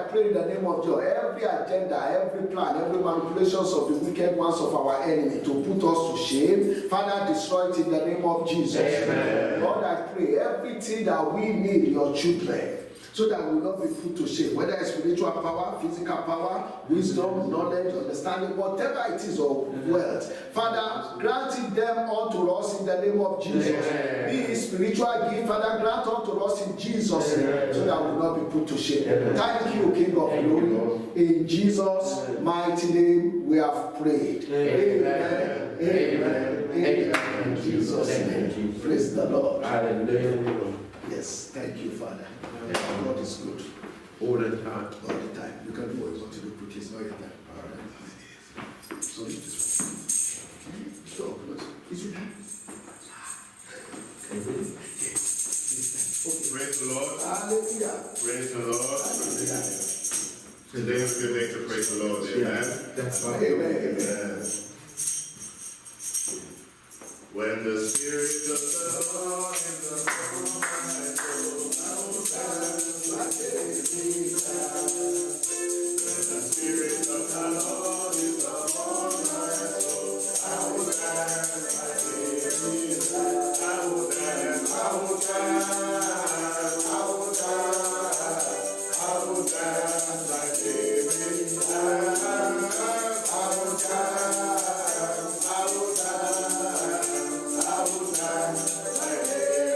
pray in the name of Jesus, every agenda, every plan, every manipulations of the wicked ones of our enemy to put us to shame, Father, destroy it in the name of Jesus. Amen. Lord, I pray everything that we need, your children, so that we will not be put to shame, whether it's spiritual power, physical power, wisdom, knowledge, understanding, whatever it is, or wealth. Father, grant it them unto us in the name of Jesus. Amen. Be it spiritual gift, Father, grant unto us in Jesus' name, so that we will not be put to shame. Amen. Thank you, King of Glory. In Jesus' mighty name, we have prayed. Amen. Amen. Amen. In Jesus' name. Praise the Lord. Hallelujah. Yes, thank you, Father. God is good. All the time. All the time. You can do what you want to do, but it's not your time. All right. So it is. So, is it time? Praise the Lord. Hallelujah. Praise the Lord. Hallelujah. Today is a good day to praise the Lord. Amen. That's right. Amen. Amen. When the Spirit of the Lord is upon my soul, I will dance like David danced. When the Spirit of the Lord is upon my soul, I will dance like David danced. I will dance, I will dance, I will dance, I will dance like David danced. I will dance, I will dance. I will dance like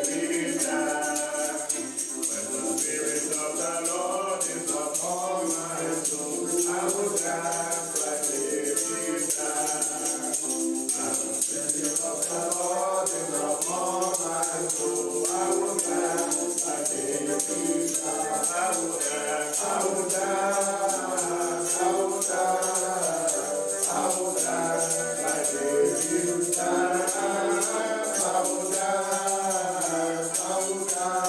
David danced. When the Spirit of the Lord is upon my soul, I will dance like David danced. When the Spirit of the Lord is upon my soul, I will dance like David danced. I will dance, I will dance, I will dance, I will dance like David danced. I will dance, I will dance,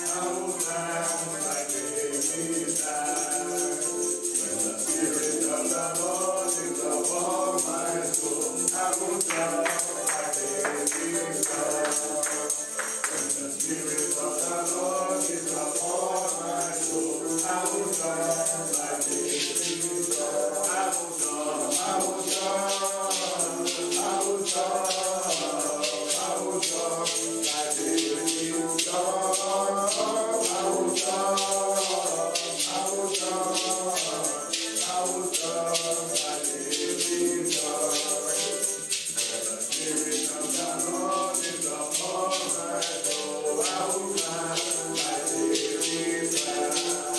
I will dance like David danced. When the Spirit of the Lord is upon my soul, I will dance like David danced. When the Spirit of the Lord is upon my soul, I will dance like David danced. I will dance, I will dance, I will dance. I will dance like David danced. I will dance, I will dance, I will dance like David danced. When the Spirit of the Lord is upon my soul, I will dance like David danced.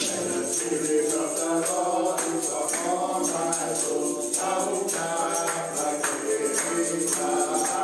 When the Spirit of the Lord is upon my soul, I will dance like David danced.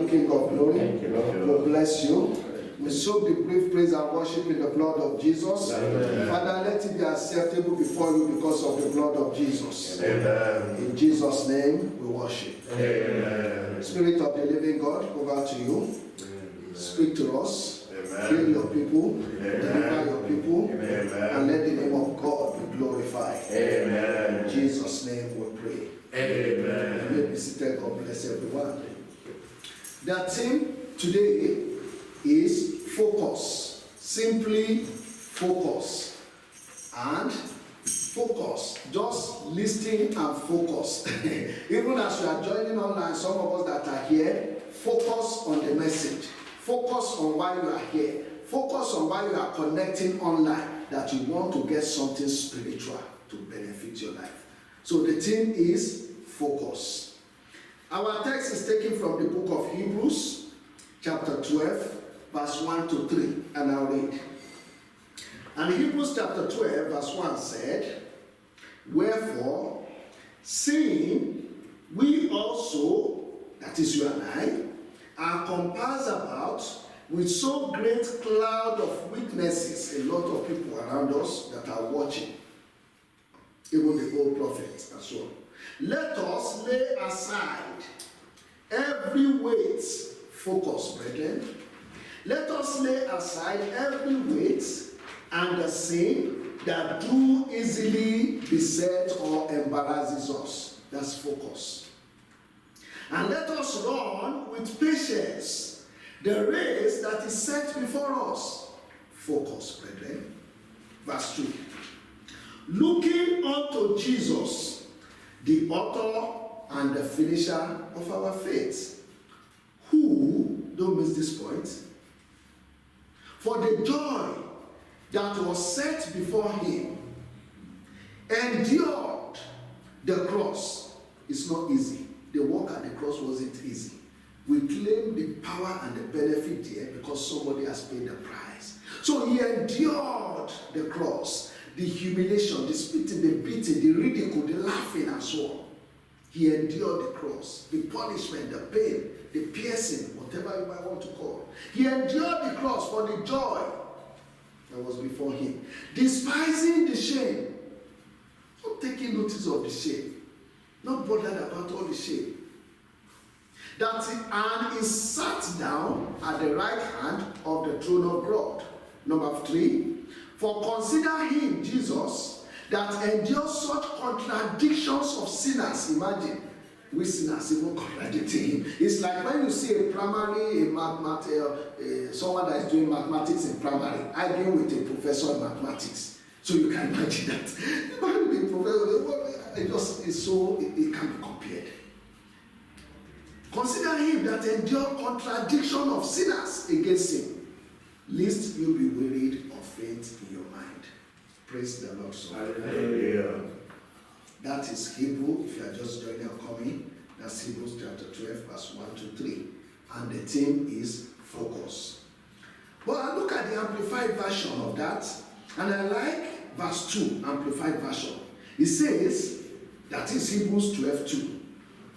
King of glory. God bless you. We soak the brief praise and worship in the blood of Jesus. Amen. Father, let it be acceptable before you because of the blood of Jesus. Amen. In Jesus' name we worship. Amen. Spirit of the living God, over to you. Amen. Speak to us. Heal your people. Deliver your people. Amen. And let the name of God be glorified. Amen. In Jesus' name we pray. Amen. You may be seated. God bless everyone. The theme today is focus. Simply focus. And focus. Just listen and focus. Even as you are joining online, some of us that are here, focus on the message. Focus on why you are here. Focus on why you are connecting online, that you want to get something spiritual to benefit your life. So the theme is focus. Our text is taken from the book of Hebrews, chapter 12, verse 1 to 3, and I'll read. And Hebrews chapter 12, verse 1 said, "Wherefore, seeing we also, that is you and I, are compassed about with so great cloud of witnesses," a lot of people around us that are watching, even the old prophets and so on. "Let us lay aside every weight," focus, brethren. "Let us lay aside every weight and the sin that do easily beset or embarrasses us." That's focus. And let us run with patience the race that is set before us. Focus, brethren. Verse 2. Looking unto Jesus, the author and the finisher of our faith, who, don't miss this point, for the joy that was set before him, endured the cross. It's not easy. The work at the cross wasn't easy. We claim the power and the benefit here because somebody has paid the price. So he endured the cross, the humiliation, the spitting, the beating, the ridicule, the laughing, and so on. He endured the cross, the punishment, the pain, the piercing, whatever you might want to call. He endured the cross for the joy that was before him, despising the shame, not taking notice of the shame, not bothered about all the shame. And he sat down at the right hand of the throne of God. Number 3, for consider him, Jesus, that endures such contradictions of sinners. Imagine, we sinners even contradicting him. It's like when you see someone that is doing mathematics in primary, arguing with a professor in mathematics. So you can imagine that. It can't be compared. Consider him that endured contradiction of sinners against him, lest you be wearied or faint in your mind. Praise the Lord. Hallelujah. That is Hebrew. If you are just joining or coming, that's Hebrews chapter 12, verse 1 to 3. And the theme is focus. Well, I look at the amplified version of that, and I like verse 2, amplified version. It says, that is Hebrews 12:2.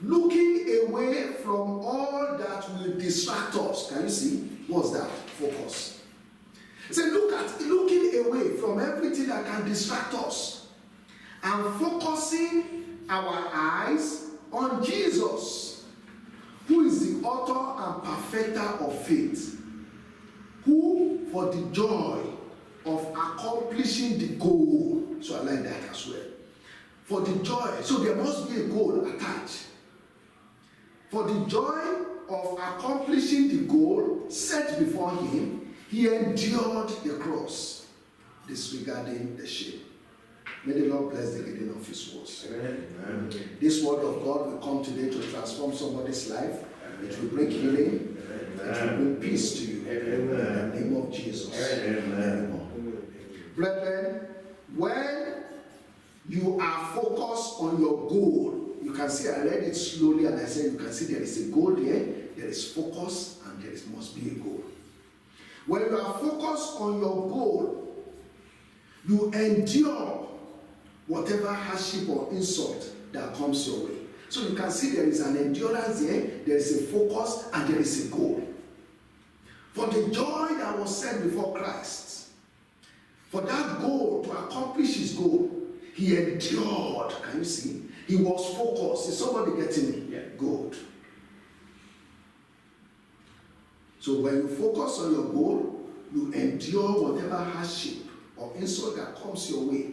Looking away from all that will distract us. Can you see? What's that? Focus. So looking away from everything that can distract us and focusing our eyes on Jesus, who is the author and perfecter of faith, who for the joy of accomplishing the goal. So I like that as well. For the joy. So there must be a goal attached. For the joy of accomplishing the goal set before him, he endured the cross, disregarding the shame. May the Lord bless the reading of his words. Amen. This word of God will come today to transform somebody's life. It will bring healing. It will bring peace to you. In the name of Jesus. Amen. Brethren, when you are focused on your goal, you can see, I read it slowly and I said, you can see there is a goal there, there is focus, and there must be a goal. When you are focused on your goal, you endure whatever hardship or insult that comes your way. So you can see there is an endurance there is a focus, and there is a goal. For the joy that was set before Christ, for that goal, to accomplish his goal, he endured. Can you see? He was focused. Is somebody getting me? Yeah. Good. So when you focus on your goal, you endure whatever hardship or insult that comes your way.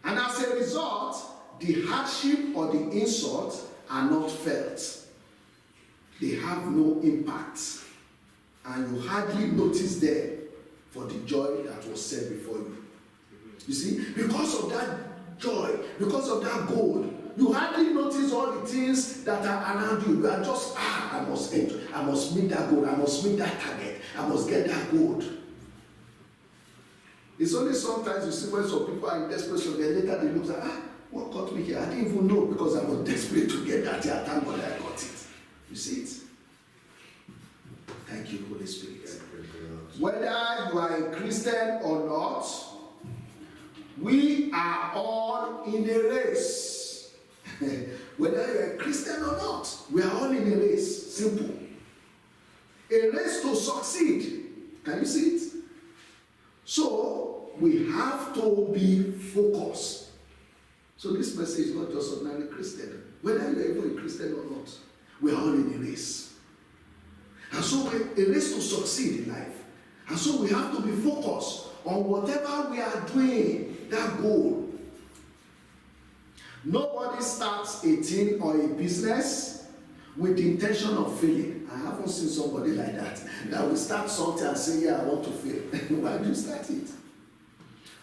And as a result, the hardship or the insult are not felt. They have no impact. And you hardly notice them for the joy that was set before you. You see, because of that joy, because of that goal, you hardly notice all the things that are around you. You are just, I must meet that goal, I must meet that target, I must get that goal. It's only sometimes you see when some people are in desperation, then later they look like, what got me here? I didn't even know because I was desperate to get that here. Thank God I got it. You see it? Thank you, Holy Spirit. Whether you are a Christian or not, we are all in a race. Whether you're a Christian or not, we are all in a race. Simple. A race to succeed. Can you see it? So, we have to be focused. So this message is not just ordinary Christian. Whether you're even a Christian or not, we are all in a race. And so, a race to succeed in life. And so we have to be focused on whatever we are doing, that goal. Nobody starts a team or a business with the intention of failing. I haven't seen somebody like that will start something and say, yeah, I want to fail. Why do you start it?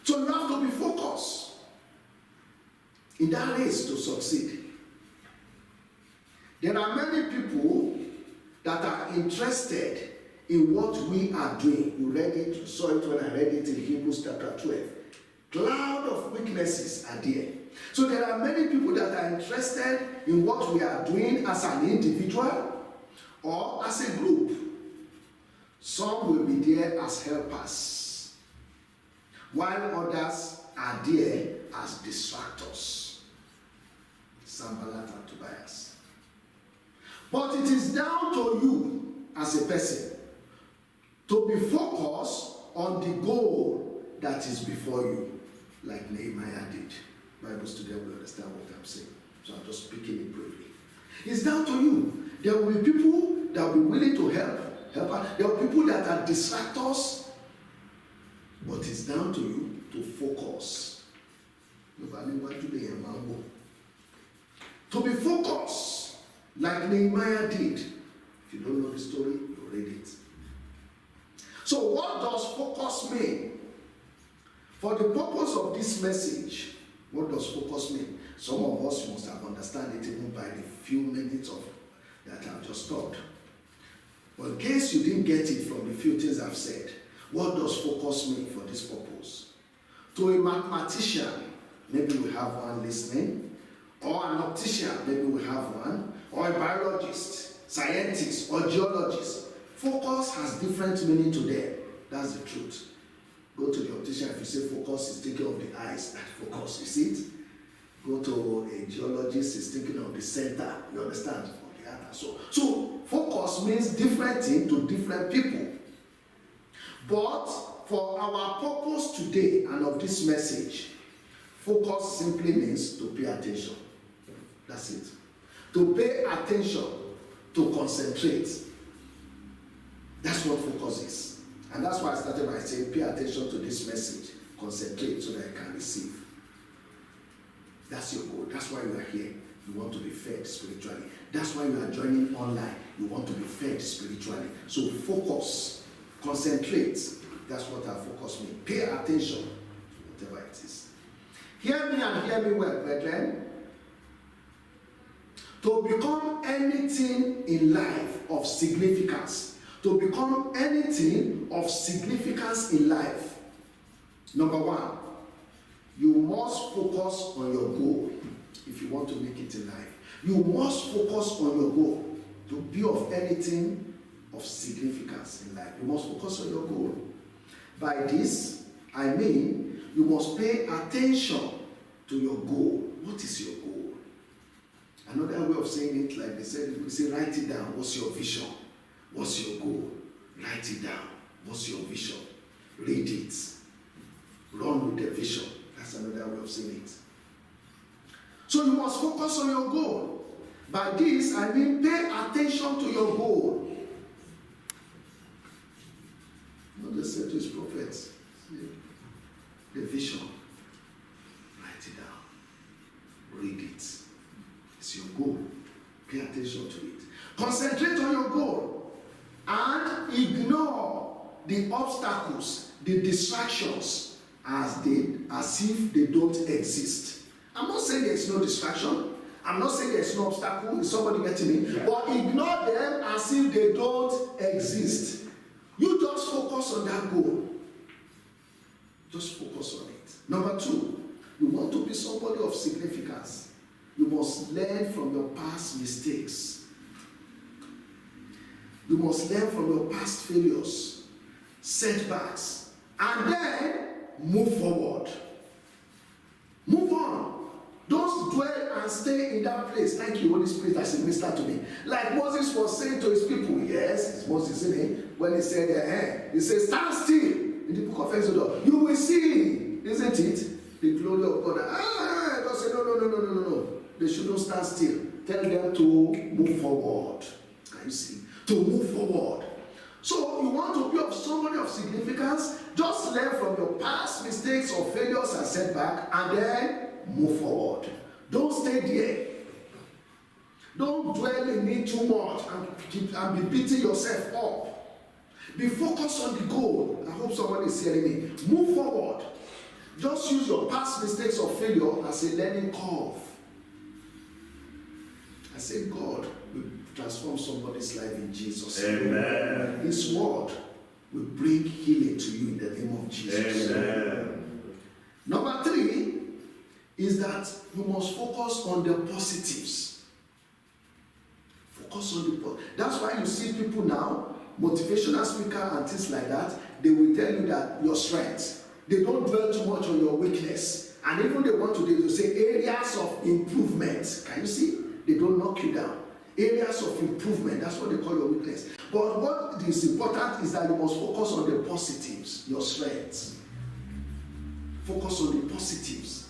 So you have to be focused in that race to succeed. There are many people that are interested in what we are doing. You read it, you saw it when I read it in Hebrews chapter 12. Cloud of witnesses are there. So there are many people that are interested in what we are doing as an individual or as a group. Some will be there as helpers, while others are there as distractors. Sanballat and Tobias. But it is down to you as a person to be focused on the goal that is before you, like Nehemiah did. Bible student will understand what I'm saying. So I'm just speaking it briefly. It's down to you. There will be people that will be willing to help. There are people that are distractors. But it's down to you to focus. To be focused, like Nehemiah did. If you don't know the story, you read it. So what does focus mean? For the purpose of this message, what does focus mean? Some of us must have understood it even by the few minutes that I've just taught. But in case you didn't get it from the few things I've said, what does focus mean for this purpose? To a mathematician, maybe we have one listening, or an optician, maybe we have one, or a biologist, scientist, or geologist. Focus has different meaning to them. That's the truth. Go to the optician, if you say focus, he's thinking of the eyes, that focus, you see it? Go to a geologist, he's thinking of the center, you understand? Of the other. So focus means different thing to different people. But for our purpose today and of this message, focus simply means to pay attention. That's it. To pay attention, to concentrate. That's what focus is. And that's why I started by saying, pay attention to this message. Concentrate so that you can receive. That's your goal. That's why you are here. You want to be fed spiritually. That's why you are joining online. You want to be fed spiritually. So focus. Concentrate. That's what our focus means. Pay attention to whatever it is. Hear me and hear me well, brethren. To become anything in life of significance. To become anything of significance in life. Number one, you must focus on your goal if you want to make it in life. You must focus on your goal to be of anything of significance in life. You must focus on your goal. By this, I mean, you must pay attention to your goal. What is your goal? Another way of saying it, like they said, we say, write it down. What's your vision? What's your goal? Write it down. What's your vision? Read it. Run with the vision. That's another way of saying it. So you must focus on your goal. By this, I mean pay attention to your goal. What they said to his prophets, the vision. Write it down. Read it. It's your goal. Pay attention to it. Concentrate on your goal. And ignore the obstacles, the distractions, as if they don't exist. I'm not saying there's no distraction. I'm not saying there's no obstacle. Is somebody getting me? Yeah. But ignore them as if they don't exist. You just focus on that goal. Just focus on it. Number two, you want to be somebody of significance. You must learn from your past mistakes. You must learn from your past failures, setbacks, and then move forward. Move on. Don't dwell and stay in that place. Thank you, Holy Spirit, as you minister to me. Like Moses was saying to his people, yes, it's Moses, isn't it? When he said, he said, stand still in the book of Exodus. You will see, isn't it? The glory of God. God said, no. They shouldn't stand still. Tell them to move forward. Can you see? To move forward. So you want to be of somebody of significance, just learn from your past mistakes or failures and setback, and then move forward. Don't stay there. Don't dwell in it too much and be beating yourself up. Be focused on the goal. I hope somebody is hearing me. Move forward. Just use your past mistakes or failure as a learning curve. I say God will transform somebody's life in Jesus' name. Amen. His word will bring healing to you in the name of Jesus. Amen. Number 3 is that you must focus on the positives. Focus on the positives. That's why you see people now, motivational speaker and things like that, they will tell you that your strength. They don't dwell too much on your weakness. And even they want to, they will say areas of improvement. Can you see? They don't knock you down. Areas of improvement, that's what they call your weakness. But what is important is that you must focus on the positives, your strengths. Focus on the positives.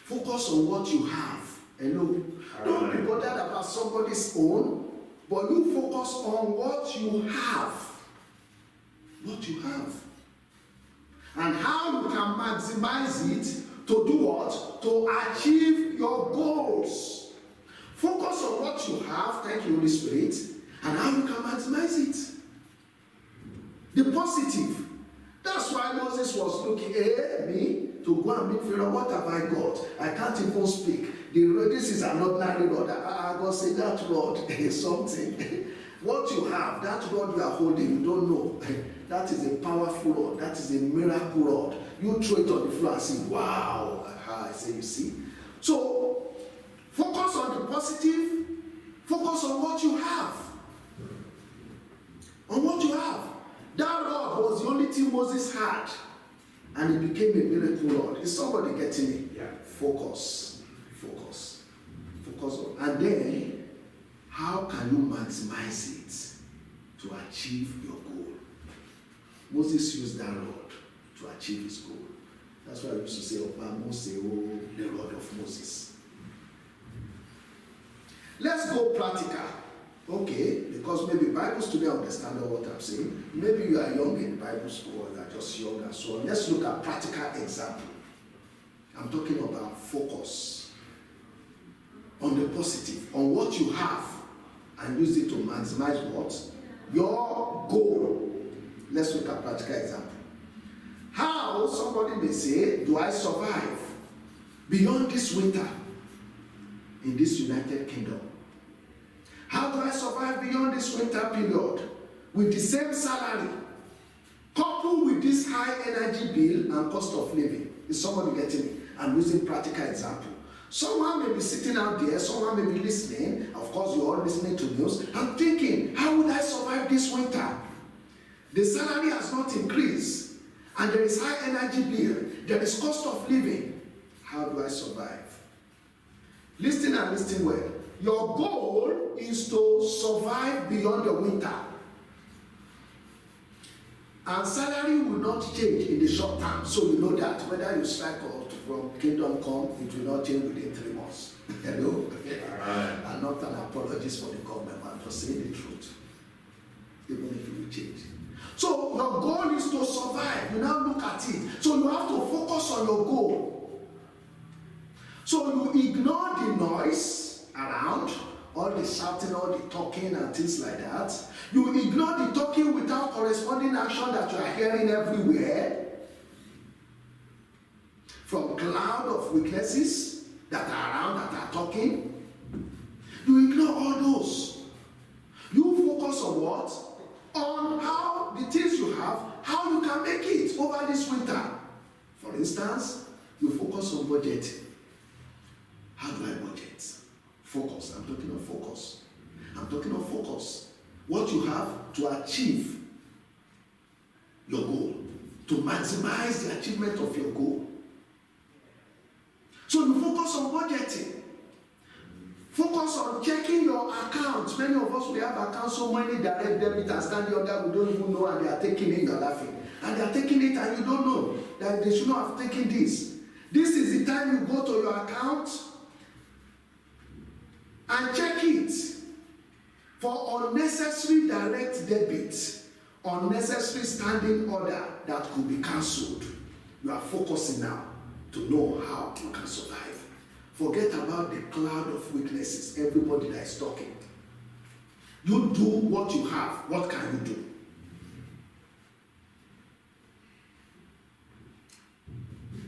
Focus on what you have. Hello? Don't be bothered about somebody's own, but you focus on what you have. What you have. And how you can maximize it to do what? To achieve your goals. Focus on what you have, thank you, Holy Spirit, and how you can maximize it. The positive. That's why Moses was looking, me, to go and meet Pharaoh. What have I got? I can't even speak. This is an ordinary rod. God said that rod is something. What you have, that rod you are holding, you don't know. That is a powerful rod. That is a miracle rod. You throw it on the floor and say, wow. I say, you see. So, focus on the positive. Focus on what you have. On what you have. That rod was the only thing Moses had. And it became a miracle rod. Is somebody getting it? Yeah. Focus. Focus. Focus on. And then, how can you maximize it to achieve your goal? Moses used that rod to achieve his goal. That's why I used to say, the rod of Moses. Let's go practical. Okay, because maybe Bible students understand what I'm saying. Maybe you are young in Bible school or you are just young and so on. Let's look at practical example. I'm talking about focus on the positive, on what you have, and use it to maximize what? Your goal. Let's look at practical example. How, somebody may say, do I survive beyond this winter in this United Kingdom? How do I survive beyond this winter period with the same salary, coupled with this high energy bill and cost of living? Is somebody getting it? I'm using practical example. Someone may be sitting out there, someone may be listening. Of course, you're all listening to news. I'm thinking, how would I survive this winter? The salary has not increased, and there is high energy bill, there is cost of living. How do I survive? Listen and listen well. Your goal is to survive beyond the winter. And salary will not change in the short term, so you know that whether you strike or from kingdom come, it will not change within 3 months. Hello? I'm not an apologist for the government, I'm just saying the truth. Even if it will change. So your goal is to survive. You now look at it. So you have to focus on your goal. So you ignore the noise around, all the shouting, all the talking and things like that. You ignore the talking without corresponding action that you are hearing everywhere. From cloud of witnesses that are around, that are talking. You ignore all those. You focus on what? On how the things you have, how you can make it over this winter. For instance, you focus on budgeting. How do I budget? Focus. I'm talking of focus. I'm talking of focus. What you have to achieve your goal, to maximize the achievement of your goal. So you focus on budgeting. Focus on checking your accounts. Many of us, we have accounts, so many direct debit and standing order, we don't even know, and they are taking it, you're laughing. And they are taking it and you don't know that they should not have taken this. This is the time you go to your account and check it for unnecessary direct debit, unnecessary standing order that could be cancelled. You are focusing now to know how you can survive. Forget about the cloud of weaknesses, everybody that is talking. You do what you have. What can you do?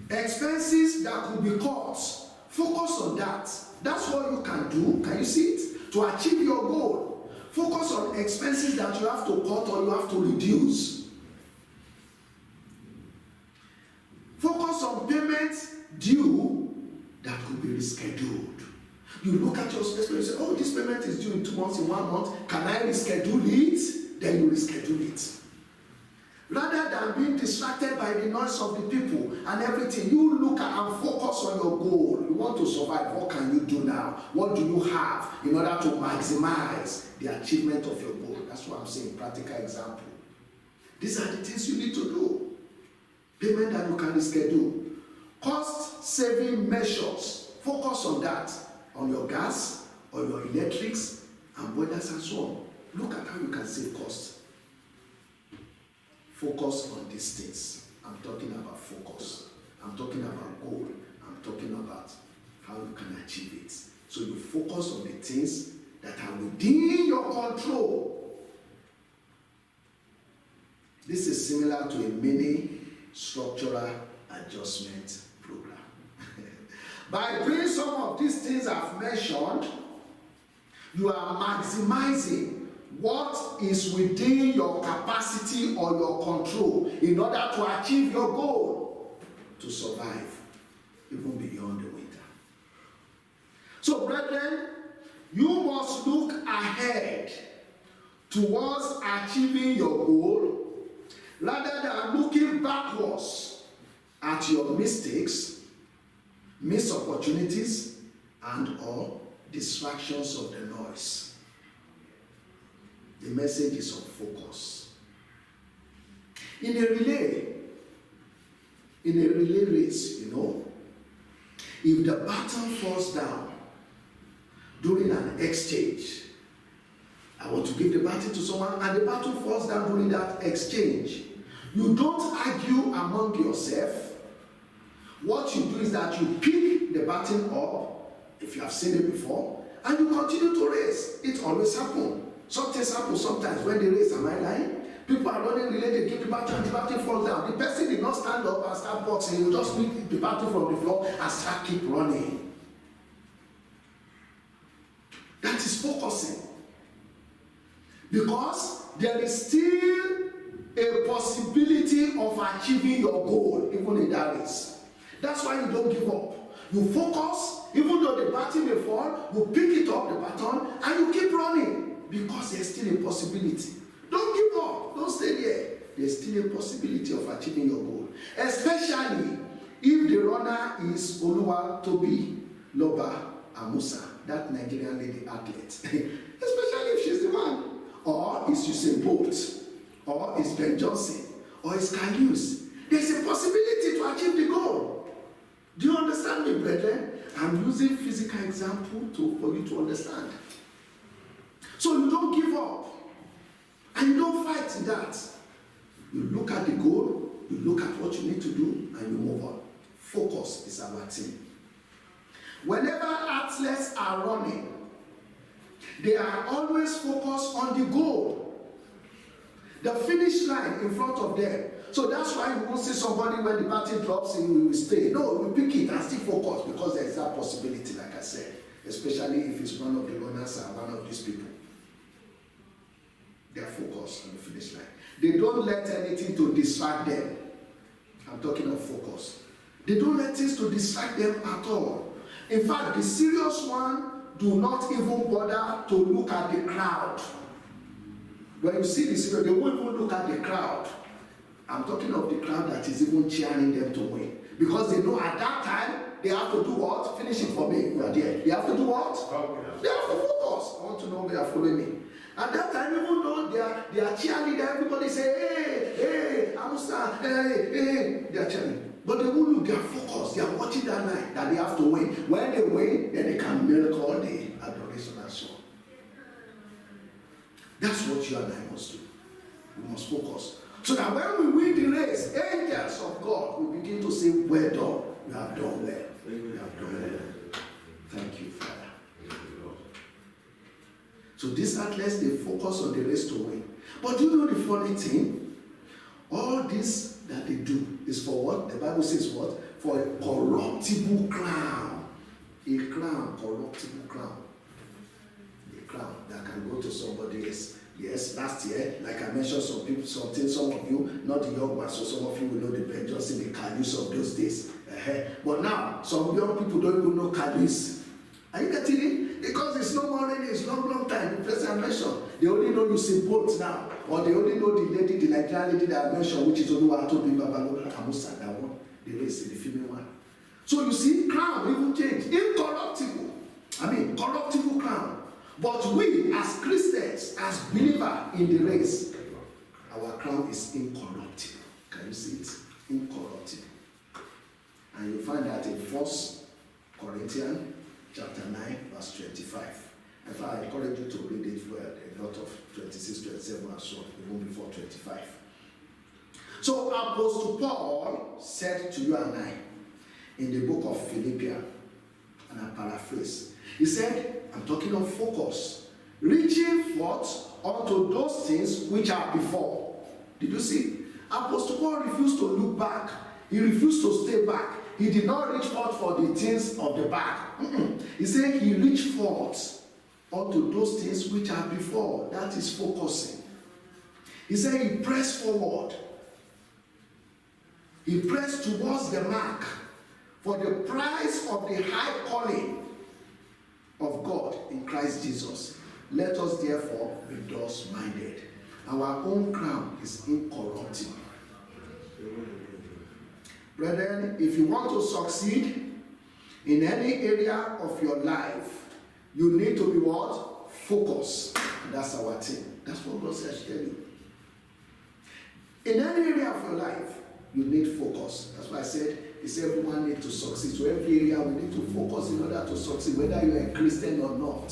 Expenses that could be cut. Focus on that. That's what you can do. Can you see it? To achieve your goal. Focus on expenses that you have to cut or you have to reduce. Focus on payments due that could be rescheduled. You look at your expenses and say, oh, this payment is due in 2 months, in 1 month. Can I reschedule it? Then you reschedule it. Rather than being distracted by the noise of the people and everything, you look at and focus on your goal. You want to survive. What can you do now? What do you have in order to maximize the achievement of your goal? That's what I'm saying, practical example. These are the things you need to do. Payment that you can reschedule. Cost-saving measures. Focus on that. On your gas, on your electrics, and boilers and so on. Look at how you can save costs. Focus on these things. I'm talking about focus. I'm talking about goal. I'm talking about how you can achieve it. So you focus on the things that are within your control. This is similar to a mini structural adjustment program. By doing some of these things I've mentioned, you are maximizing what is within your capacity or your control in order to achieve your goal to survive even beyond the winter. So, brethren, you must look ahead towards achieving your goal rather than looking backwards at your mistakes, missed opportunities, and or distractions of the noise. The message is on focus. In a relay race, if the baton falls down during an exchange, I want to give the baton to someone and the baton falls down during that exchange, you don't argue among yourself. What you do is that you pick the baton up, if you have seen it before, and you continue to race. It always happens. Something happens sometimes when they race. Am I lying? People are running relay, they give the baton, and the baton falls down. The person did not stand up and start boxing. He will just pick the baton from the floor and keep running. That is focusing. Because there is still a possibility of achieving your goal, even in that race. That's why you don't give up. You focus, even though the baton may fall, you pick it up, the baton, and you keep running. Because there's still a possibility. Don't give up. Don't stay there. There's still a possibility of achieving your goal. Especially if the runner is Oluwatobi Loba Amusa, that Nigerian lady athlete. Especially if she's the one. Or it's Usain Bolt. Or it's Ben Johnson. Or it's Karius. There's a possibility to achieve the goal. Do you understand me, brethren? I'm using physical example for you to understand. So you don't give up. And you don't fight in that. You look at the goal, you look at what you need to do, and you move on. Focus is our thing. Whenever athletes are running, they are always focused on the goal. The finish line in front of them. So that's why you won't see somebody when the baton drops and you will stay. No, you pick it and still focus because there is that possibility, like I said. Especially if it's one of the runners and one of these people. They are focused on the finish line. They don't let anything to distract them. I'm talking of focus. They don't let things to distract them at all. In fact, the serious one do not even bother to look at the crowd. When you see the serious, they won't even look at the crowd. I'm talking of the crowd that is even cheering them to win. Because they know at that time, they have to do what? Finish it for me. You are there. They have to do what? They have to focus. I want to know they are following me. At that time, even though they are cheerleader, everybody say, hey, Amusa, hey, they are cheering. But they won't look, they are focused. They are watching that night that they have to win. When they win, then they can milk all the adoration and so on. That's what you and I must do. We must focus. So that when we win the race, angels of God will begin to say, well done. You have done well. You have done well. So these athletes, they focus on the race to win. But do you know the funny thing? All this that they do is for what? The Bible says what? For a corruptible crown. A crown, corruptible crown. A crown that can go to somebody else. Yes, last year, like I mentioned, some of you, not the young ones, so some of you will know the just in the Cali's of those days. But now, some young people don't even know Cali's. Are you getting it? Because it's no more rain, it's long time. The person I mentioned, they only know you see boats now, or they only know the lady, the Nigerian lady that I mentioned, which is only one to be Babalola Kamusa, that one, the race, the female one. So you see, crown even change, incorruptible. Corruptible crown. But we, as Christians, as believers in the race, our crown is incorruptible. Can you see it? Incorruptible. And you find that in 1 Corinthians chapter 9, verse 25. In fact, I encourage you to read it for a lot of 26, 27, and so on, even before 25. So Apostle Paul said to you and I in the book of Philippians, and I paraphrase, he said, I'm talking of focus, reaching forth unto those things which are before. Did you see? Apostle Paul refused to look back. He refused to stay back. He did not reach forth for the things of the back. He said he reached forth unto those things which are before. That is focusing. He said he pressed forward. He pressed towards the mark for the prize of the high calling of God in Christ Jesus. Let us therefore be thus minded. Our own crown is incorruptible. Brethren, if you want to succeed in any area of your life, you need to be what? Focus. And that's our thing. That's what God says to tell you. In any area of your life, you need focus. That's why I said, everyone needs to succeed. So every area we need to focus in order to succeed, whether you are a Christian or not.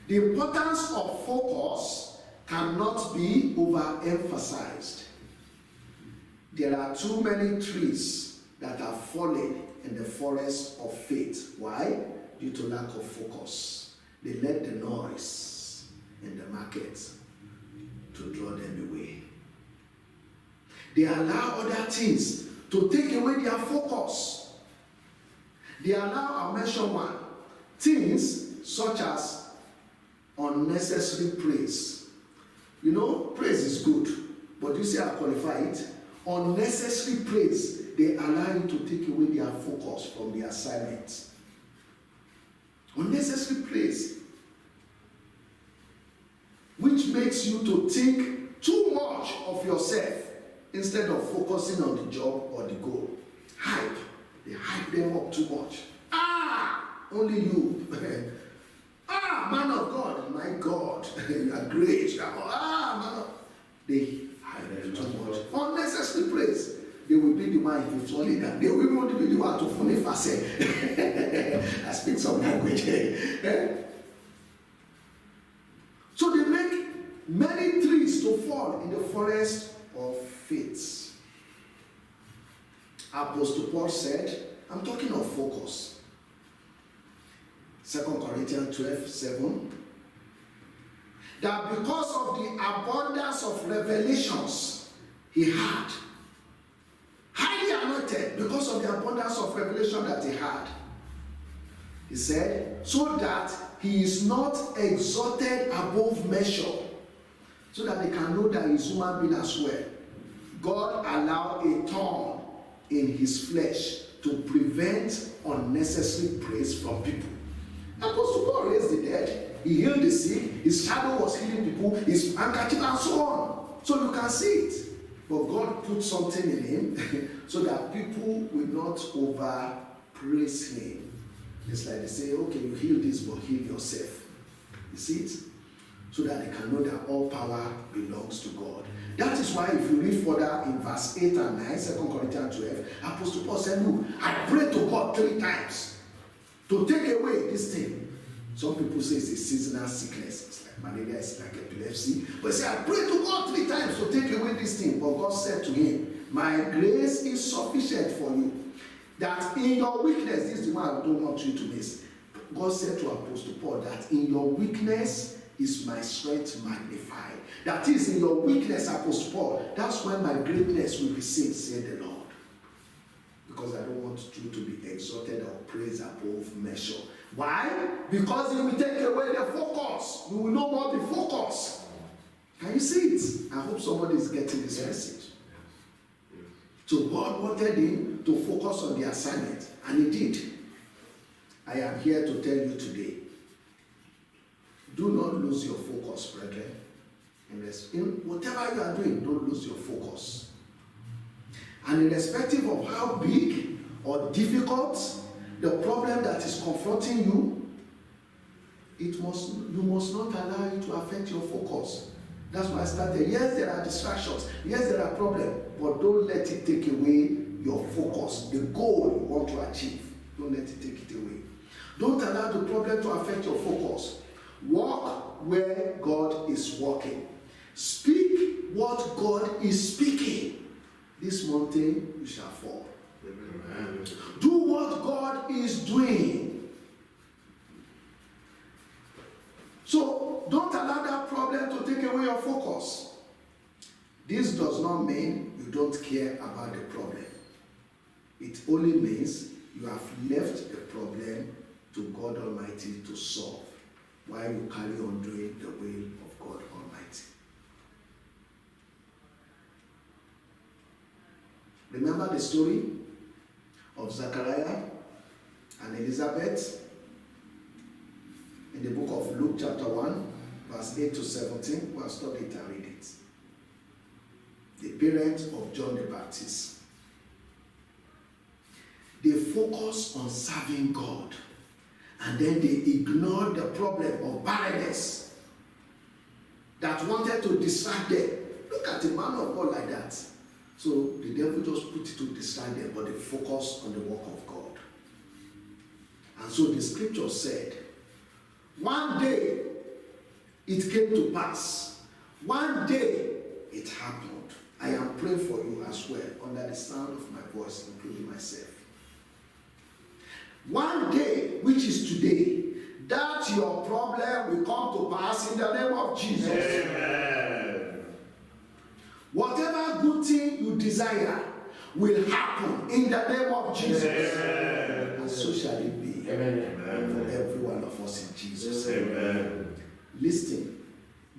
The importance of focus cannot be overemphasized. There are too many trees that are falling in the forest of faith. Why? Due to lack of focus. They let the noise in the market to draw them away. They allow other things to take away their focus. They allow, I'll mention one, things such as unnecessary praise. You know, praise is good, but you see, I qualify it. Unnecessary praise, they allow you to take away their focus from the assignment. Unnecessary praise, which makes you to think too much of yourself instead of focusing on the job or the goal. Hype. They hype them up too much. Only you. Man of God. My God. You are great. Man of... They hype them too much. Unnecessary praise. They will be the one if it's only that. They will want to be the one to phone if I say. I speak some language. So they make many trees to fall in the forest of faith. Apostle Paul said, I'm talking of focus. 2 Corinthians 12:7. That because of the abundance of revelations he had, highly anointed because of the abundance of revelation that he had, he said, so that he is not exalted above measure, so that they can know that he's human being as well. God allowed a thorn in his flesh to prevent unnecessary praise from people. Apostle Paul raised the dead, he healed the sick, his shadow was healing people, his handkerchief and so on. So you can see it. But God put something in him so that people will not over praise him. It's like they say, okay, you heal this, but heal yourself. You see it? So that they can know that all power belongs to God. That is why if you read further in verse 8 and 9, 2 Corinthians 12, Apostle Paul said, look, I prayed to God 3 times to take away this thing. Some people say it's a seasonal sickness. It's like malaria, it's like epilepsy. But he said, I prayed to God 3 times to take away this thing. But God said to him, my grace is sufficient for you. That in your weakness, this is the one I don't want you to miss. God said to Apostle Paul that in your weakness is my strength magnified. That is, in your weakness, Apostle Paul, that's when my greatness will be seen, said the Lord. Because I don't want you to be exalted or praised above measure. Why? Because it will take away the focus. You will no more be focused. Can you see it? I hope somebody is getting this message. So God wanted him to focus on the assignment, and he did. I am here to tell you today, do not lose your focus, brethren. In whatever you are doing, don't lose your focus. And irrespective of how big or difficult the problem that is confronting you, you must not allow it to affect your focus. That's why I started. Yes, there are distractions. Yes, there are problems. But don't let it take away your focus. The goal you want to achieve. Don't let it take it away. Don't allow the problem to affect your focus. Walk where God is walking. Speak what God is speaking. This mountain you shall fall. Amen. Do what God is doing. So don't allow that problem to take away your focus. This does not mean you don't care about the problem. It only means you have left the problem to God Almighty to solve while you carry on doing the will of God Almighty. Remember the story of Zachariah and Elizabeth in the book of Luke chapter 1, verse 8 to 17. We'll study it and read it. The parents of John the Baptist. They focus on serving God, and then they ignored the problem of barrenness that wanted to distract them. Look at the man of God like that. So the devil just put it to distract them, but they focus on the work of God. And so the scripture said, one day it came to pass. One day it happened. I am praying for you as well, under the sound of my voice, including myself. One day, which is today, that your problem will come to pass in the name of Jesus. Amen. Whatever good thing you desire will happen in the name of Jesus. Amen. And so shall it be. Amen. For every one of us in Jesus. Amen. Listen,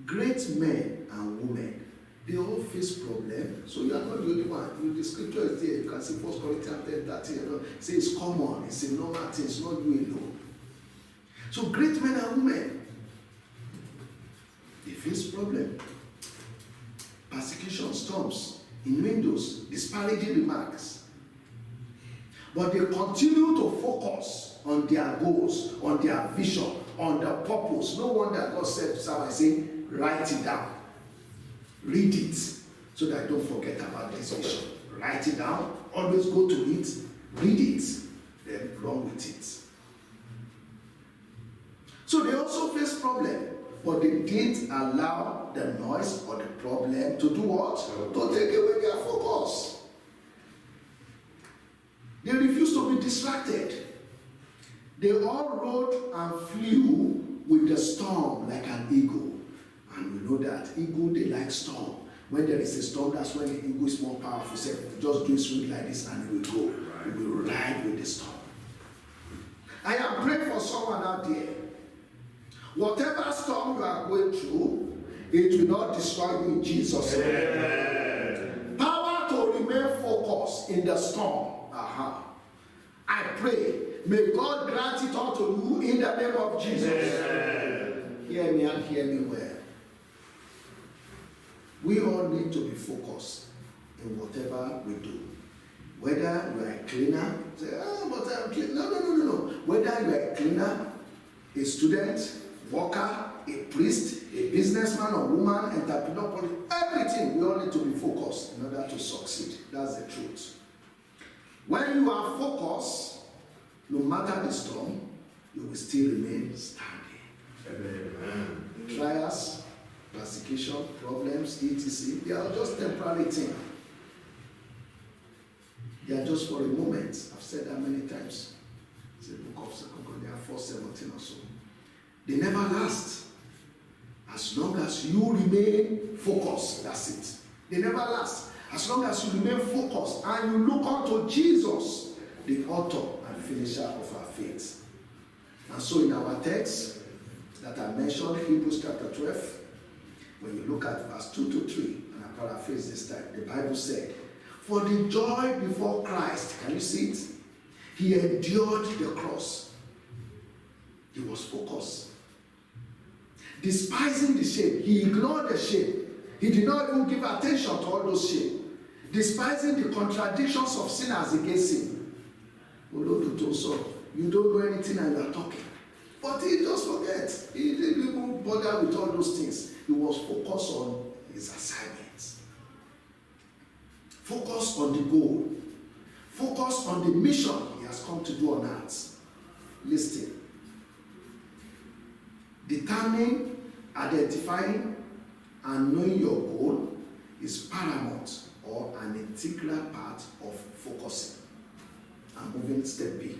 great men and women, they all face problems. So you are not the only one. The scripture is there. You can see 1 Corinthians 10:13. It says it's common. It's a normal thing. It's not you alone. So great men and women, they face problems. Persecution, storms, innuendos, disparaging remarks. But they continue to focus on their goals, on their vision, on their purpose. No wonder God said to Samuel, say, write it down. Read it so that I don't forget about this vision. Write it down. Always go to it. Read it. Then run with it. So they also face problems, but they didn't allow the noise or the problem to do what? To take away their focus. They refused to be distracted. They all rode and flew with the storm like an eagle. And we know that eagle, they like storm. When there is a storm, that's when the eagle is more powerful. So just do a swing like this and it will go. It will ride with the storm. I am praying for someone out there. Whatever storm you are going through, it will not destroy you in Jesus' name. Power to remain focused in the storm. I pray, may God grant it unto you in the name of Jesus. Hear me and hear me well. We all need to be focused in whatever we do. Whether you are a cleaner, say, but I'm clean. No. Whether you are a cleaner, a student, worker, a priest, a businessman or woman, entrepreneur, everything, we all need to be focused in order to succeed. That's the truth. When you are focused, no matter the storm, you will still remain standing. Amen. The trials, persecution, problems, etc., they are just temporary things. They are just for a moment. I've said that many times. It's the book of 2 Corinthians 4:17 or so. They never last. As long as you remain focused, that's it. They never last. As long as you remain focused and you look unto Jesus, the author and finisher of our faith. And so in our text that I mentioned, Hebrews chapter 12, when you look at verse 2 to 3, and I paraphrase this time, the Bible said, for the joy before Christ, can you see it? He endured the cross. He was focused. Despising the shame, he ignored the shame. He did not even give attention to all those shame. Despising the contradictions of sinners against him. You don't know anything and you are talking. But he just forgets. He didn't even bother with all those things. He was focused on his assignments. Focus on the goal. Focus on the mission he has come to do on earth. Listen. Determining, identifying, and knowing your goal is paramount or an integral part of focusing. And moving step B.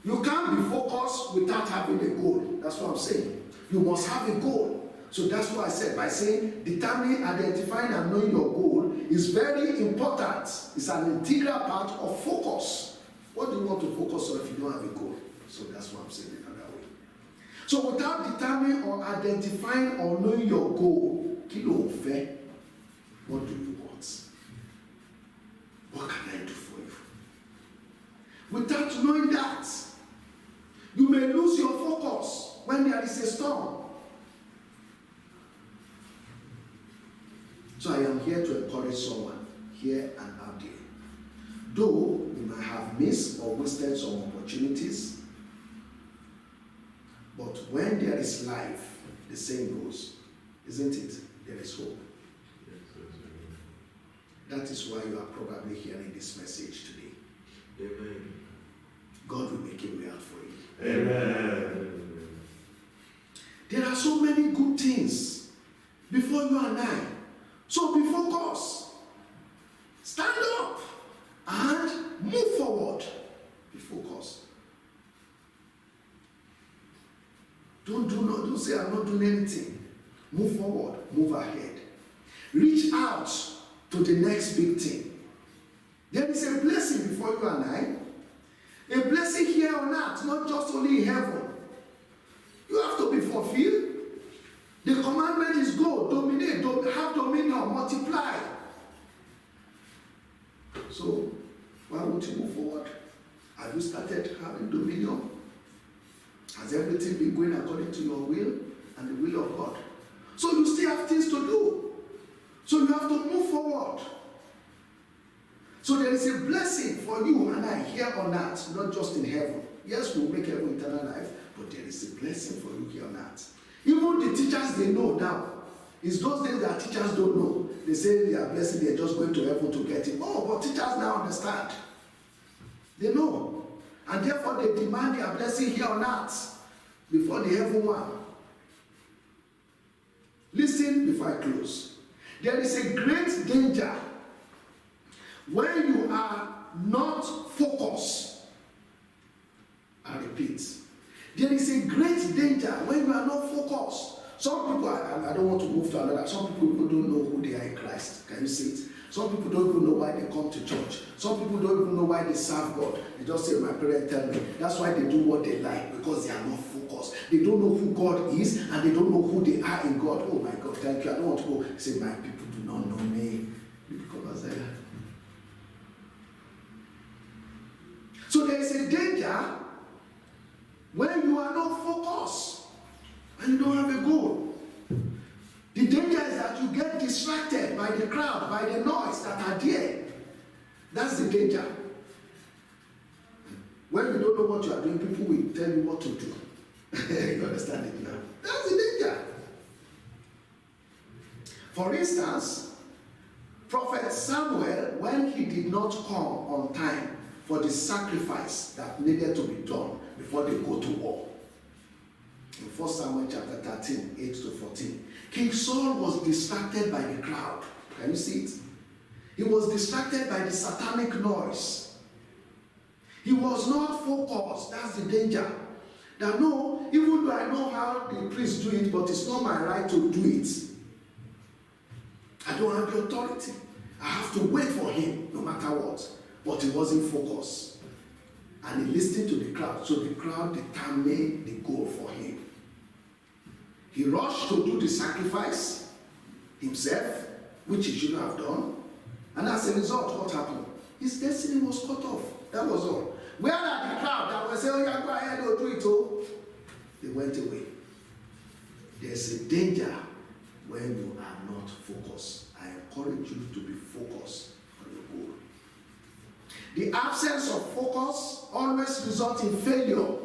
You can't be focused without having a goal. That's what I'm saying. You must have a goal. So that's what I said by saying determining, identifying, and knowing your goal is very important. It's an integral part of focus. What do you want to focus on if you don't have a goal? So that's what I'm saying in another way. So without determining or identifying or knowing your goal, what do you want? What can I do for you? Without knowing that, you may lose your focus when there is a storm. So I am here to encourage someone here and out there. Though you might have missed or wasted some opportunities, but when there is life, the saying goes, isn't it? There is hope. That is why you are probably hearing this message today. Amen. God will make a way out for you. Amen. There are so many good things before you and I. So be focused. Stand up and move forward. Be focused. Don't say I'm not doing anything. Move forward. Move ahead. Reach out to the next big thing. There is a blessing before you and I. A blessing here on earth, not just only in heaven. You have to be fulfilled. The commandment is go, dominate, have dominion, multiply. So, why won't you move forward? Have you started having dominion? Has everything been going according to your will and the will of God? So you still have things to do. So you have to move forward. So there is a blessing for you and I here on earth, not just in heaven. Yes, we'll make heaven eternal life, but there is a blessing for you here on earth. Even the teachers, they know now. It's those days that teachers don't know. They say they are blessed, they're just going to heaven to get it. Oh, but teachers now understand. They know. And therefore they demand their blessing here on earth before the heaven one. Listen before I close. There is a great danger when you are not focused. I repeat. There is a great danger when you are not focused. Some people, I don't want to move to another. Some people don't know who they are in Christ. Can you see it? Some people don't even know why they come to church. Some people don't even know why they serve God. They just say, my parents tell me. That's why they do what they like, because they are not focused. They don't know who God is, and they don't know who they are in God. Oh my God, thank you. I don't want to go say, my people do not know me. Because so there is a danger when you are not focused and you don't have a goal. The danger is that you get distracted by the crowd, by the noise that are there. That's the danger. When you don't know what you are doing, people will tell you what to do. You understand it now? That's the danger. For instance, Prophet Samuel, when he did not come on time for the sacrifice that needed to be done before they go to war. In 1 Samuel chapter 13, 8 to 14. King Saul was distracted by the crowd. Can you see it? He was distracted by the satanic noise. He was not focused. That's the danger. That no, even though I know how the priests do it, but it's not my right to do it. I don't have the authority. I have to wait for him, no matter what. But he wasn't focused. And he listened to the crowd. So the crowd determined the goal for him. He rushed to do the sacrifice himself, which he shouldn't have done. And as a result, what happened? His destiny was cut off. That was all. Where are the crowd that were saying, oh yeah, go ahead, go do it, oh? They went away. There's a danger when you are not focused. I encourage you to be focused on your goal. The absence of focus always results in failure.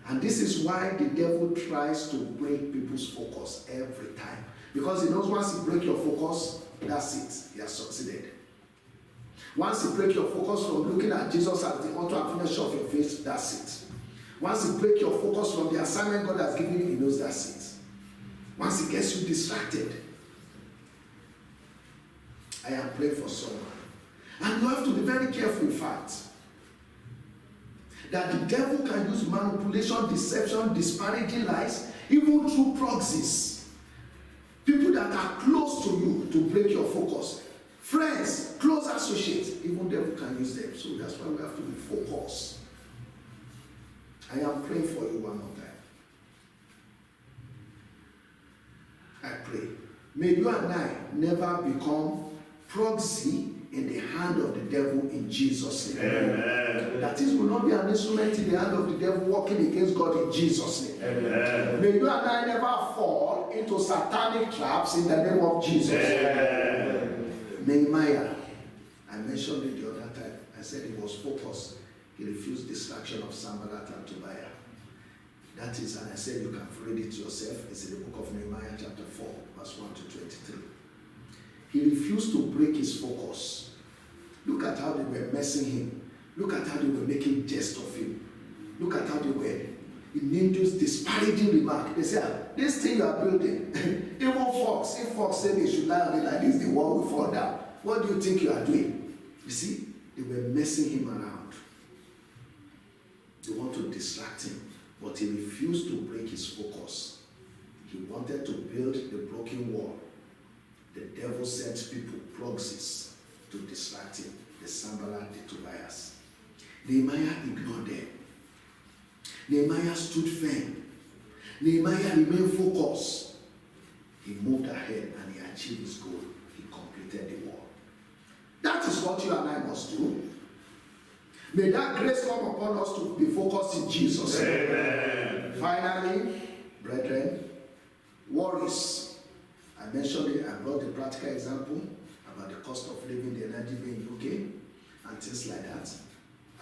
And this is why the devil tries to break people's focus every time. Because he knows once he breaks your focus, that's it. He has succeeded. Once you break your focus from looking at Jesus as the author and finisher of your faith, that's it. Once you break your focus from the assignment God has given you, he knows that's it. Once he gets you distracted, I am praying for someone. And you have to be very careful, in fact, that the devil can use manipulation, deception, disparaging lies, even through proxies. People that are close to you to break your focus. Friends, close associates, even devil can use them. So that's why we have to be focused. I am praying for you one more time. I pray. May you and I never become proxy in the hand of the devil in Jesus' name. Amen. That is, will not be an instrument in the hand of the devil working against God in Jesus' name. Amen. May you and I never fall into satanic traps in the name of Jesus. Amen. Nehemiah, I mentioned it the other time. I said he was focused. He refused distraction of Sanballat and Tobiah. That is, and I said you can read it yourself. It's in the book of Nehemiah chapter 4, verse 1 to 23. He refused to break his focus. Look at how they were messing him. Look at how they were making jest of him. Look at how they were in this disparaging remark. They said, this thing you are building, even Fox, if Fox said they should lie on it like this, the wall will fall down. What do you think you are doing? You see, they were messing him around. They want to distract him, but he refused to break his focus. He wanted to build the broken wall. The devil sent people, proxies, to distract him. The Sanballat, the Tobias. Nehemiah ignored them. Nehemiah stood firm. Nehemiah remained focused. He moved ahead and he achieved his goal. He completed the wall. That is what you and I must do. May that grace come upon us to be focused in Jesus. Amen. Finally, brethren, worries. I mentioned it, I brought the practical example about the cost of living, the energy bill in UK, and things like that,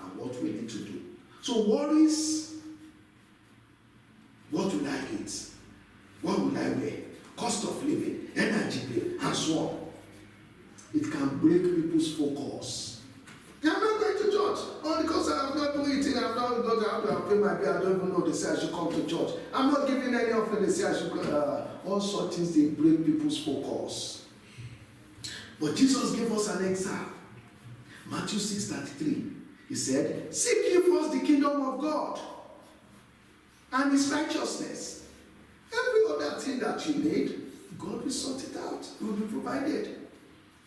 and what we need to do. So worries, what will I eat? What will I wear? Cost of living, energy bill, and so on. It can break people's focus. I'm not going to church. Oh, because I have not been eating, I have not because I have to pay my bill. I don't even know they say I should come to church. I'm not giving any offering, they say I should go. All such things, they break people's focus. But Jesus gave us an example. Matthew 6:33. He said, seek ye first the kingdom of God and his righteousness. Every other thing that you need, God will sort it out. He will be provided.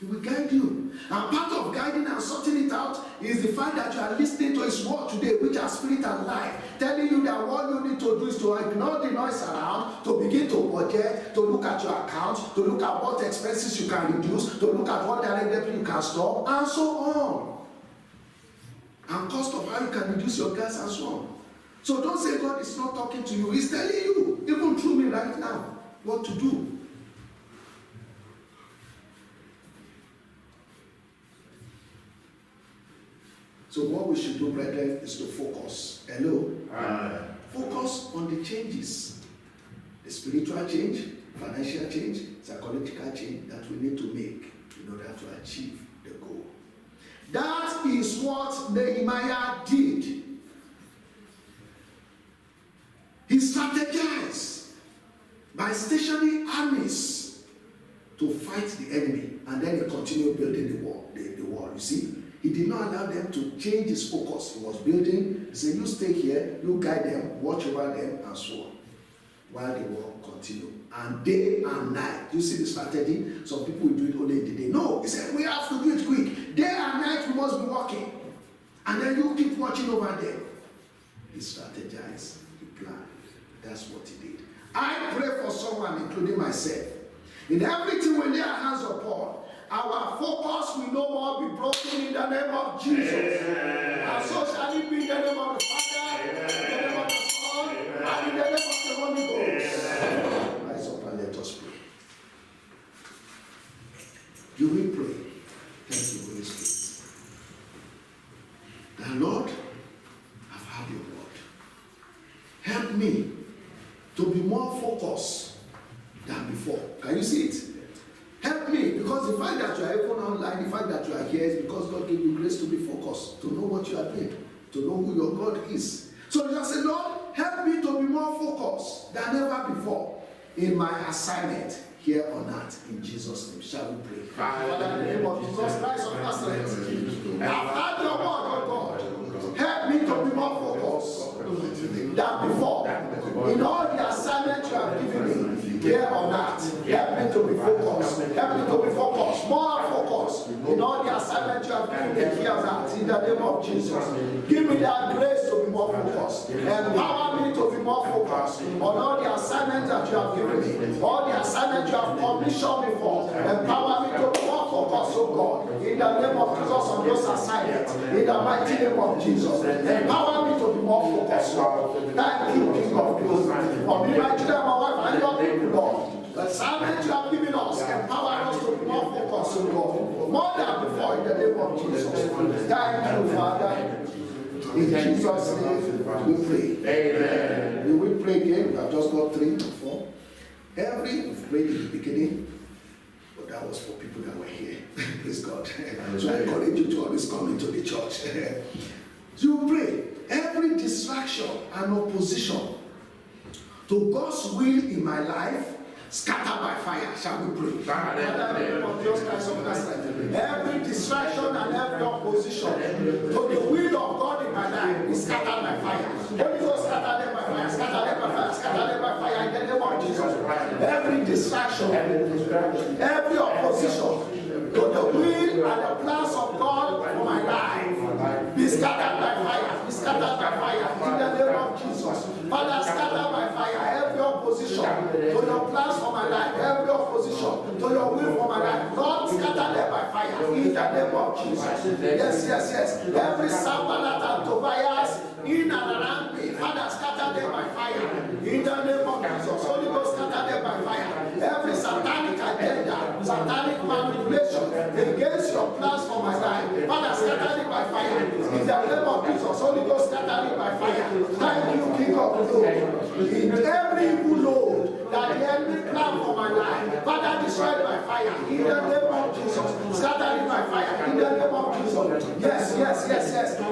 He will guide you. And part of guiding and sorting it out is the fact that you are listening to his word today, which are spirit and life, telling you that what you need to do is to ignore the noise around, to begin to budget, to look at your account, to look at what expenses you can reduce, to look at what direct debit you can stop, and so on. And cost of how you can reduce your gas and so on. So don't say God is not talking to you. He's telling you, even through me right now, what to do. So what we should do, brethren, is to focus. Hello? Focus on the changes. The spiritual change, financial change, psychological change that we need to make in order to achieve the goal. That is what Nehemiah did. He strategized by stationing armies to fight the enemy, and then he continued building the wall. You see, He did not allow them to change his focus. He was building. He said, you stay here, you guide them, watch over them, and so on. While the work continued. And day and night. You see the strategy? Some people will do it only in the day. No, he said, we have to do it quick. Day and night we must be working. And then you keep watching over them. He strategized. He planned. That's what he did. I pray for someone, including myself. In everything we lay our hands upon, our focus will no more be broken in the name of Jesus. And so shall it be in the name of the Father, in the name of the Son, and in the name of the Holy Ghost. Rise up and let us pray. You will pray. Thank you, Holy Spirit. The Lord, I've heard your word. Help me to be more focused than before. Can you see it? Help me, because the fact that you are even online, the fact that you are here is because God gave you grace to be focused, to know what you are doing, to know who your God is. So you just say, Lord, help me to be more focused than ever before in my assignment here on earth. In Jesus' name, shall we pray? Father, in the name of Jesus Christ of Nazareth, I've had your word, oh God. Help me to be more focused than before in all the assignments you have given me here on earth. Help me to be focused. Help me to be focused. More focused in all the assignments you have given me here on earth. In the name of Jesus. Give me that grace to be more focused. Empower me to be more focused on all the assignments that you have given me. All the assignments you have commissioned me for. Empower me to be more focused, oh God. In the name of Jesus on those assignments. In the mighty name of Jesus. Empower me to be more focused. Thank you, King of Glory. For me, my children, my wife, and your people, Lord. The assignment you have given us, empower us to be more focused, oh God. More than before, in the name of Jesus. Thank you, Father. In Jesus' name, we pray. Amen. We will pray again. We have just got 3 or 4. We've prayed in the beginning. But that was for people that were here. Praise God. So I encourage you to always come into the church. You pray. Every distraction and opposition to God's will in my life, scattered by fire. Shall we pray? Every distraction and every opposition to the will of God in my life is scattered by fire. Holy Ghost, scatter them by fire, scatter them by fire, scatter them by fire in the name of Jesus. Every distraction, every opposition to the will and the plans of God for my life, be scattered by fire, be scattered by fire in the name of Jesus. Father, scatter by fire every opposition to your plans for my life, every opposition to your will for my life. Lord, scatter them by fire in the name of Jesus. Yes. Every Sambalat and Tobias in and around me, Father, scatter them by fire in the name of Jesus. Holy Ghost, scatter them by fire. Every satanic agenda, satanic manipulation against your plans for my life, Father, scatter it by fire in the name of Jesus. Holy Ghost, scatter it by fire. Thank you, King of Glory. In every evil load that the enemy planned for my life, Father, destroy it by fire in the name of Jesus. Scatter it by fire in the name of Jesus. Yes.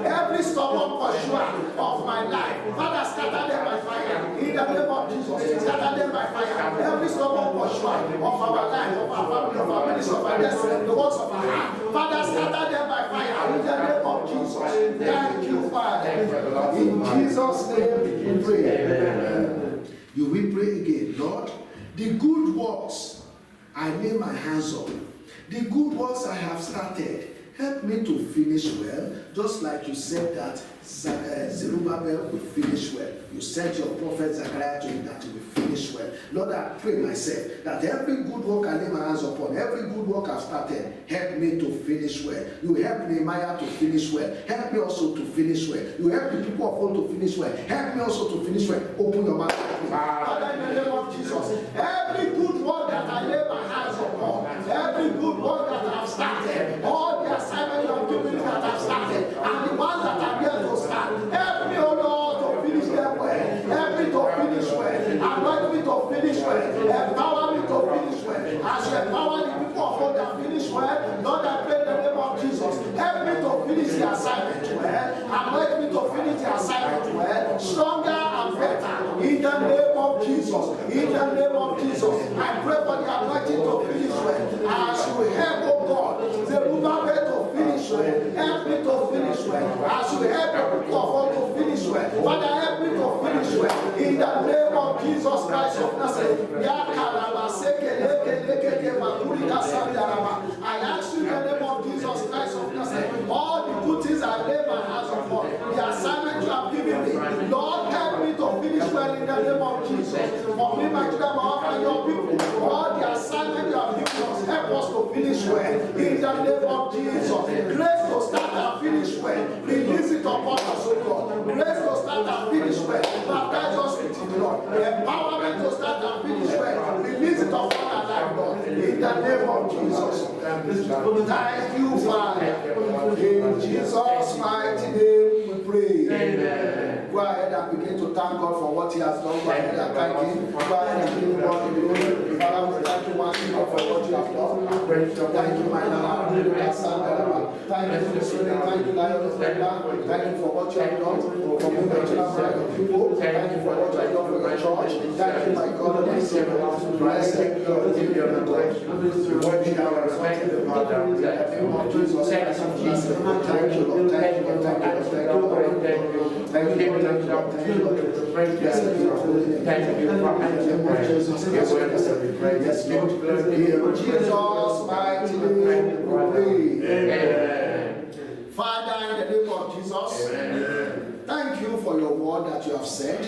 Every stubborn pursuer of my life, Father, scatter them by fire in the name of Jesus. Scatter them by fire. Every stubborn pursuer of our life, of our family, of our ministry, of our destiny, the works of our hand, Father, scatter them by fire in the name of Jesus. Thank you, Father. In Jesus' name we pray. Amen. You will pray again. Lord, the good works I lay my hands on, the good works I have started, help me to finish well, just like you said that Zerubbabel will finish well. You sent your prophet Zechariah to him that he will finish well. Lord, I pray myself that every good work I lay my hands upon, every good work I've started, help me to finish well. You help Nehemiah to finish well. Help me also to finish well. You help the people of all to finish well. Help me also to finish well. Open your mouth. Father, in the name of Jesus, every good work that I lay my hands upon, every good work that I've started, all the assignments of giving that I've started, and the ones that I'm yet to start, help me, O Lord, to finish them well. Help me to finish well. Anoint me to finish well. Empower me to finish well. As you empower the people of God that finish well, Lord, I pray in the name of Jesus. Help me to finish the assignment well. Anoint me to finish the assignment well. Stronger and better. In the name of Jesus. In the name of Jesus. I pray for the anointing to finish well. As you help, oh God, the Zerubbabel to finish well. Help help the people of God to finish well. Father, help me to finish well. In the name of Jesus Christ of Nazareth. I ask you in the name of Jesus Christ of Nazareth, all the good things I lay my hands upon, the assignment you have given me, Lord, help me to finish well in the name of Jesus. For me, my children, and your people, all the assignment you have given us, help us to finish well in the name of Jesus. Grace to start and finish well. Release it upon us, O God. Grace to start and finish well. Baptize us with it, Lord. Empowerment to start and finish well. Release it upon our life, Lord. In the name of Jesus. Thank you, Father. In Jesus' mighty name we pray. Amen. Go ahead and begin to thank God for what He has done. Go ahead and thank Him. Go ahead and give God the glory. Father, we thank you once again for what you have done. Thank you, my Lord. Thank you, Spirit. Thank you, Lion of the Lamb. Thank you for what you have done for me, my children, for your people. Thank you for what you have done for your church. Thank you, my God, and my Savior. Blessed be God. Give you the glory. What you have respected the Father. In the name of Jesus. Thank you, Lord. Thank you, Lord. Thank you, Lord. Thank you, Lord. Thank you, Lord. Thank you, Lord. Thank you, Lord. Thank you, Lord. Thank you for answering prayer. Your word is to be praised. Yes, Lord. In Jesus' mighty name we pray. Amen. Father, in the name of Jesus, amen. Thank you for your word that you have said,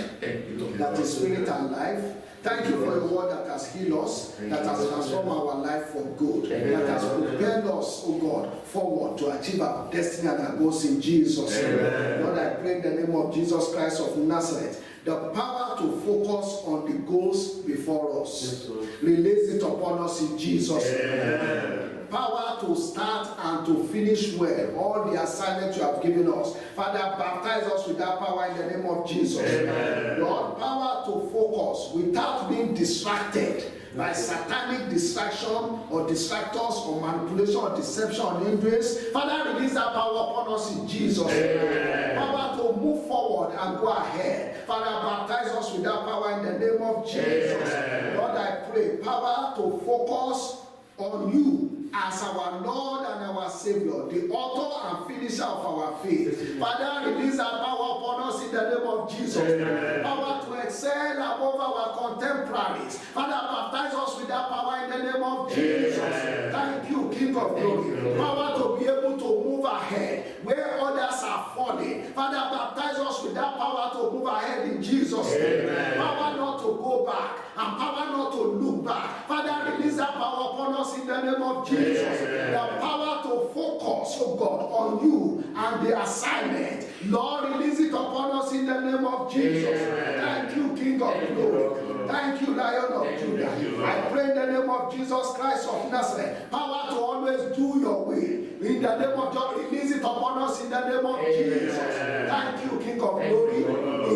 that is spirit and life. Thank you for your word that has healed us, that has transformed our life for good, that has prepared us, oh God, forward to achieve our destiny and our goals in Jesus' name. Lord, I pray in the name of Jesus Christ of Nazareth, the power to focus on the goals before us. Yes, release it upon us in Jesus' name. Power to start and to finish well all the assignments you have given us. Father, baptize us with that power in the name of Jesus. Amen. Lord, power to focus without being distracted by satanic distraction or distractors or manipulation or deception or hindrance. Father, release that power upon us in Jesus' name. Power to move forward and go ahead. Father, baptize us with that power in the name of Jesus. Amen. Lord, I pray, power to focus on you as our Lord and our Savior, the author and finisher of our faith. Father, release that power upon us in the name of Jesus. Amen. Power to excel above our contemporaries. Father, baptize us with that power in the name of Jesus. Amen. Thank you, King of Glory. Power to be able to move ahead where others are falling. Father, baptize us with that power to move ahead in Jesus' name. Power not to go back and power not to look back. Father, release that power upon us in the name of Jesus. The power to focus, oh God, on you and the assignment. Lord, release it upon us in the name of Jesus. Thank you, King of Glory. Thank you, Lion of Judah. I pray in the name of Jesus Christ of Nazareth. Power to always do your will. In the name of God, release it upon us in the name of Jesus. Thank you, King of Glory.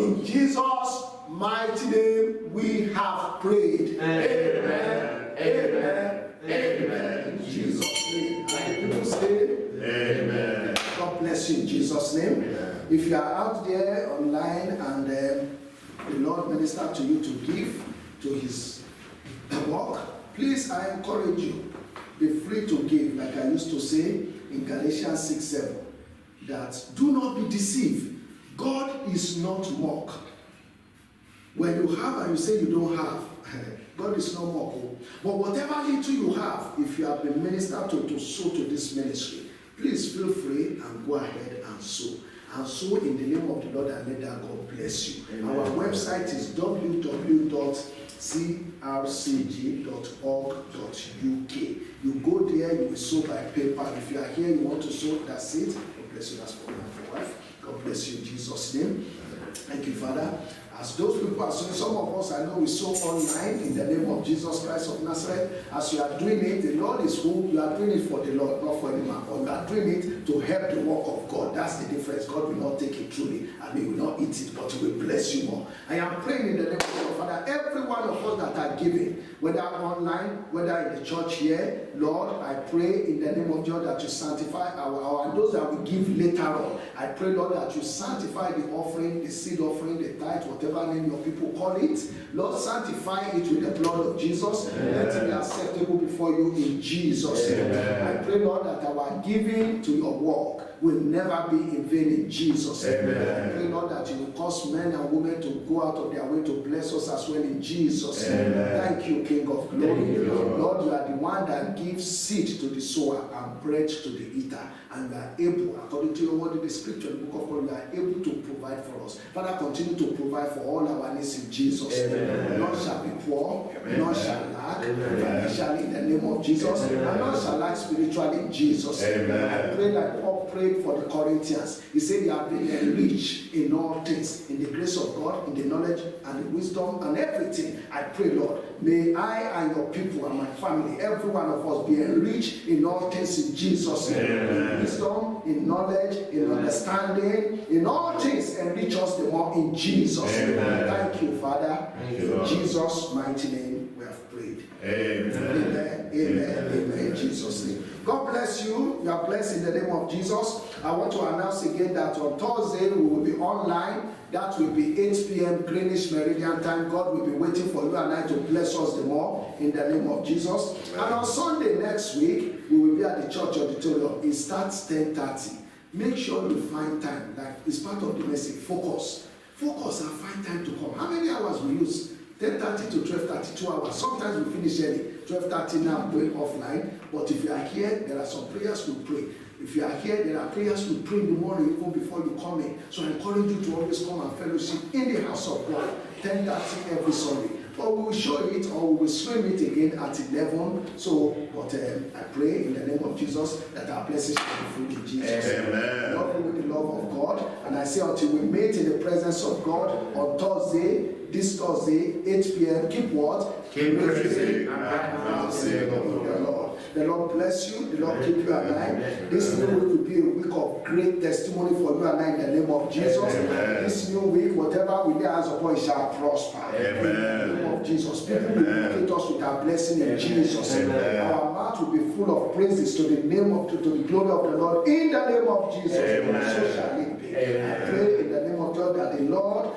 In Jesus' mighty name we have prayed. Amen. Amen. Amen. In Jesus' name. And people say, amen. God bless you in Jesus' name. Amen. If you are out there online and the Lord minister to you to give to his work, please, I encourage you, be free to give, like I used to say in Galatians 6:7, that do not be deceived. God is not mocked. When you have and you say you don't have, God is not mocked. But whatever little you have, if you have been ministered to sow to this ministry, please feel free and go ahead and sow. And sow in the name of the Lord and let that God bless you. Amen. Our website is www.crcg.org.uk. You go there, you will sow by PayPal. If you are here, you want to sow, that's it. God bless you. That's for my wife. God bless you in Jesus' name. Thank you, Father. As those people are sowing, some of us I know we sow online in the name of Jesus Christ of Nazareth. As you are doing it, the Lord is who you are doing it for the Lord, not for any man. But you are doing it to help the work of God. That's the difference. God will not take it truly, and He will not eat it, but He will bless you more. I am praying in the name of God, Father. Every one of us that are giving, whether online, whether in the church here, Lord, I pray in the name of God that you sanctify our and those that we give later on. I pray, Lord, that you sanctify the offering, the seed offering, the tithe, whatever name your people call it. Lord, sanctify it with the blood of Jesus. Amen. Let it be acceptable before you in Jesus' name. I pray, Lord, that our giving to your work will never be in vain in Jesus' name. Amen. I pray, Lord, that you will cause men and women to go out of their way to bless us as well in Jesus' name. Thank you, King of Glory. Thank you, Lord. Lord, you are the one that gives seed to the sower and bread to the eater. And you are able, according to your word in the scripture, the book of God, you are able to provide for us. Father, continue to provide for all our needs in Jesus' name. None shall be poor, none shall lack financially in the name of Jesus, and none shall lack spiritually in Jesus' name. I pray like Paul prayed for the Corinthians. He said they have been enriched in all things, in the grace of God, in the knowledge and the wisdom and everything. I pray, Lord, may I and your people and my family, every one of us, be enriched in all things in Jesus' name. In wisdom, in knowledge, in understanding, in all things, enrich us the more in Jesus' name. Thank you, Father. In Jesus' mighty name we have prayed. Amen. In Jesus' name. God bless you. You are blessed in the name of Jesus. I want to announce again that on Thursday we will be online. That will be 8 p.m. Greenwich Meridian time. God will be waiting for you and I to bless us the more in the name of Jesus. And on Sunday next week, we will be at the church auditorium. It starts 10:30. Make sure you find time. Like it's part of the message. Focus and find time to come. How many hours we use? 10:30 to 12:30, 2 hours. Sometimes we finish early. 12:30 now I'm going offline. But if you are here, there are some prayers we pray. If you are here, there are prayers we pray in the morning even before you come in. So I encourage you to always come and fellowship in the house of God. 10:30 every Sunday. But we will show it or we will stream it again at 11. So, but I pray in the name of Jesus that our blessings shall be full in Jesus. Amen. Love you with the love of God. And I say until we meet in the presence of God on Thursday, this Thursday, 8 p.m. Keep what? Keep praising and sing of the Lord. The Lord bless you. The Lord keep you alive. This new week will be a week of great testimony for you and I in the name of Jesus. Amen. This new week, whatever we lay hands upon, it shall prosper. Amen. In the name of Jesus. People will treat us with our blessing in Jesus. Amen. Our mouth will be full of praises to the name of to the glory of the Lord in the name of Jesus. Amen. So shall it be. Amen. I pray in the name of God that the Lord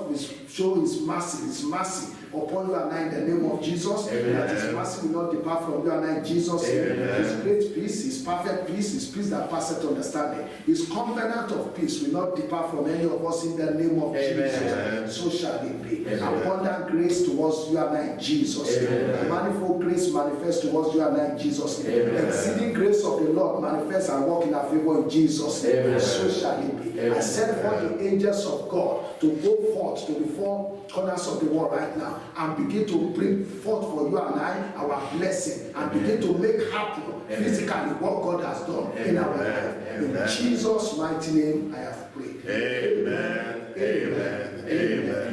will show his mercy upon you and I in the name of Jesus. Amen. That his mercy will not depart from you and I in Jesus. Amen. His great peace, his perfect peace, his peace that passeth understanding. His covenant of peace will not depart from any of us in the name of Amen. Jesus. So shall it be. Amen. Abundant grace towards you and I in Jesus. Amen. Manifold grace manifest towards you and I in Jesus. Amen. Exceeding grace of the Lord manifest and walk in our favor in Jesus. Amen. So shall it be. Amen. I send forth the angels of God to go forth to the four corners of the world right now and begin to bring forth for you and I our blessing and begin to make happen physically what God has done in our life. In Jesus' mighty name I have prayed. Amen. Amen.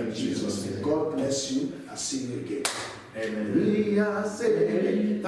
In Jesus' name. God bless you. I'll see you again. Amen. We are saved.